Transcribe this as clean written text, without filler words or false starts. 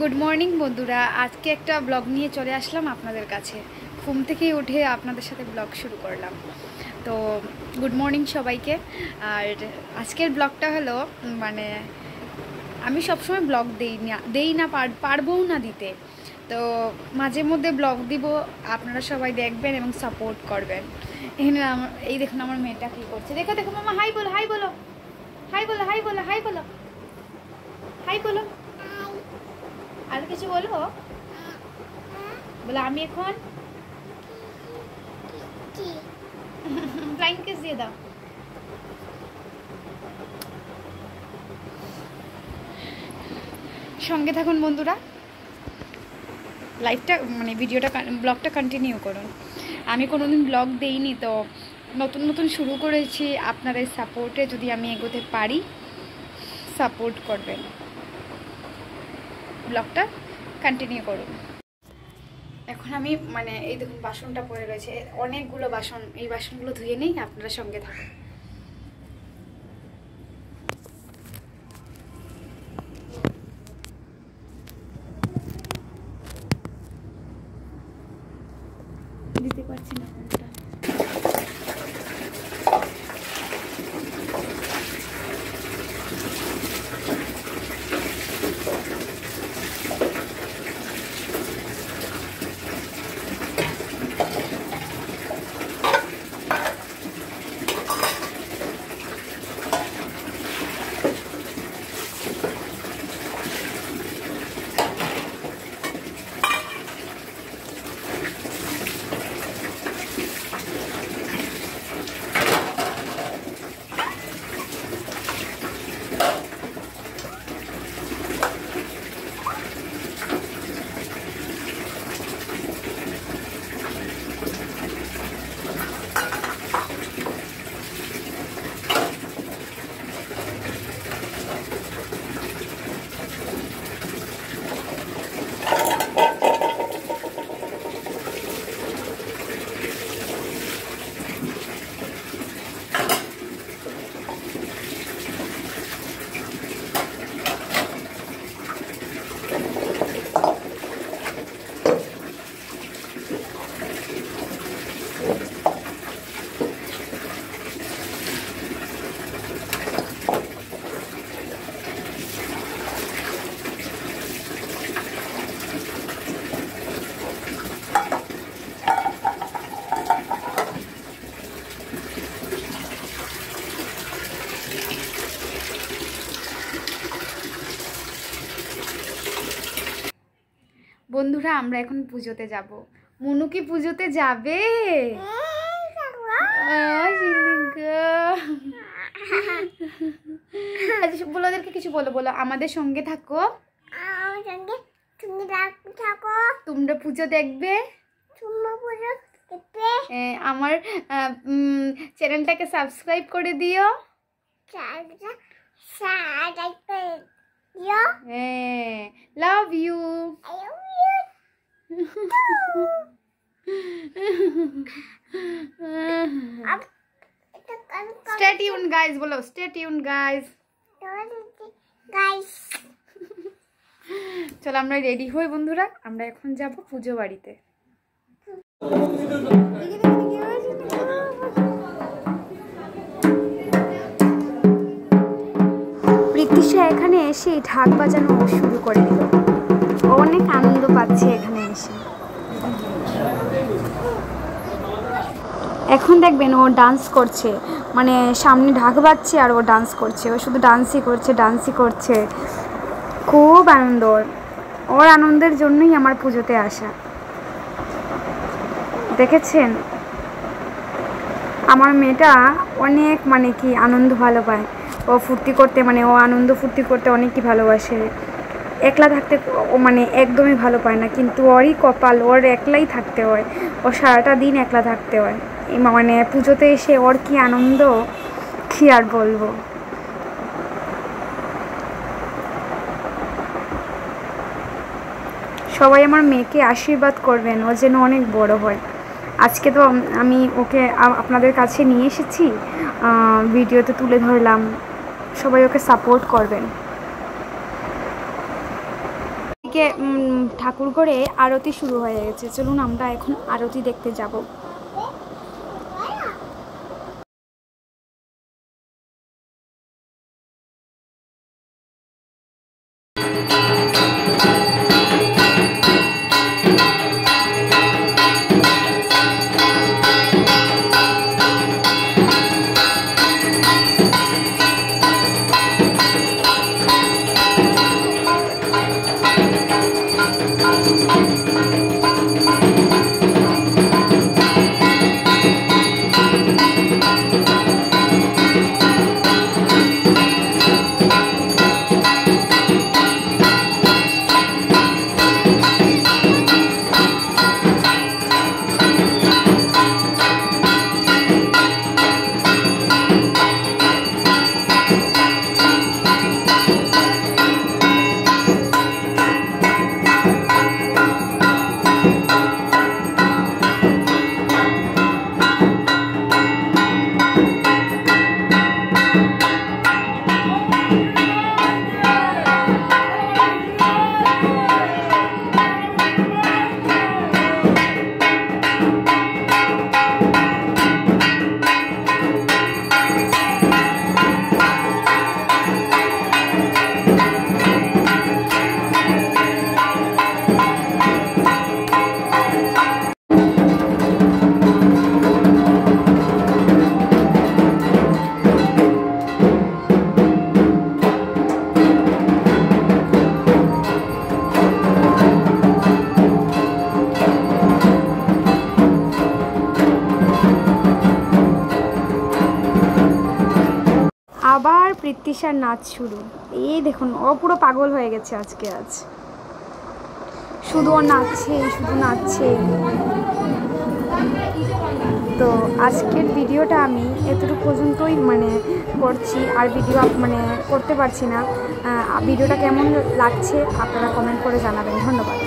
Good morning বন্ধুরা, আজকে একটা ব্লগ নিয়ে চলে আসলাম আপনাদের কাছে। ঘুম থেকে উঠে আপনাদের সাথে ব্লগ শুরু করলাম। তো গুড মর্নিং সবাইকে। আর আজকের ব্লগটা হলো আমি সবসময় ব্লগ দেই না পারবও না দিতে। তো মাঝে মধ্যে ব্লগ দিব, আপনারা সবাই দেখবেন এবং সাপোর্ট করবেন। এখানে এই দেখুন আমার মেয়েটা কী করছে, দেখো দেখো মামা, হাই বলো হাই বলো হাই বলো হাই বলো হাই বলো হাই বলো। আর কিছু বলো, বলে আমি এখন ফ্লাইং কিস দিয়ে দাও। সঙ্গে থাকুন বন্ধুরা, লাইভটা ব্লগটা কন্টিনিউ করুন। আমি কোনোদিন ব্লগ দেইনি, তো নতুন নতুন শুরু করেছি। আপনাদের সাপোর্টে যদি আমি এগোতে পারি, সাপোর্ট করবেন, ব্লগটা কন্টিনিউ করুন। এখন আমি এই দেখুন বাসনটা পড়ে রয়েছে, অনেকগুলো বাসন। এই বাসনগুলো ধুয়ে নেই, আপনারা সঙ্গে থাকুন। দিতে পারছি না ফোনটা। বন্ধুরা, আমরা এখন পুজোতে যাব। মুনু কি পুজোতে যাবে? আচ্ছা বলো, ওদেরকে কিছু বলো, বলো আমাদের সঙ্গে থাকো, তোমরা পুজো দেখবে, আমার চ্যানেলটাকে সাবস্ক্রাইব করে দিও। Love you. Stay tuned guys, বলো stay tuned guys। চলো আমরা রেডি হই বন্ধুরা, আমরা এখন যাব পুজো বাড়িতে। প্রীতিশা এখানে এসে ঢাক বাজানো শুরু করে দিল। অনেক আনন্দ পাচ্ছে এখানে এসে। এখন দেখবেন ও ডান্স করছে, সামনে ঢাক বাজছে আর ও ডান্স করছে। ও শুধু ডান্সই করছে। খুব আনন্দ ওর আনন্দের জন্যই আমার পুজোতে আসা। দেখেছেন, আমার মেয়েটা অনেক আনন্দ ভালো পায়। ও ফুর্তি করতে ও আনন্দ ফুর্তি করতে অনেকই ভালোবাসে। একলা থাকতে ও একদমই ভালো পায় না, কিন্তু ওরই কপাল, ওর একলাই থাকতে হয়। ও সারাটা দিন একলা থাকতে হয়। পুজোতে এসে ওর কি আনন্দ, কি আর বলবো। সবাই আমার মেয়েকে আশীর্বাদ করবেন, ও যেন অনেক বড় হয়। আজকে তো আমি ওকে আপনাদের কাছে নিয়ে এসেছি, ভিডিওতে তুলে ধরলাম। সবাই ওকে সাপোর্ট করবেন। এদিকে ঠাকুর ঘরে আরতি শুরু হয়ে গেছে। চলুন আমরা এখন আরতি দেখতে যাব। আবার প্রীতিশার নাচ শুরু। এই দেখুন, ও পুরো পাগল হয়ে গেছে আজকে। শুধু ও নাচছে, শুধু নাচছে। তো আজকের ভিডিওটা আমি এতটুকু পর্যন্তই করছি, আর ভিডিও করতে পারছি না। ভিডিওটা কেমন লাগছে আপনারা কমেন্ট করে জানাবেন। ধন্যবাদ।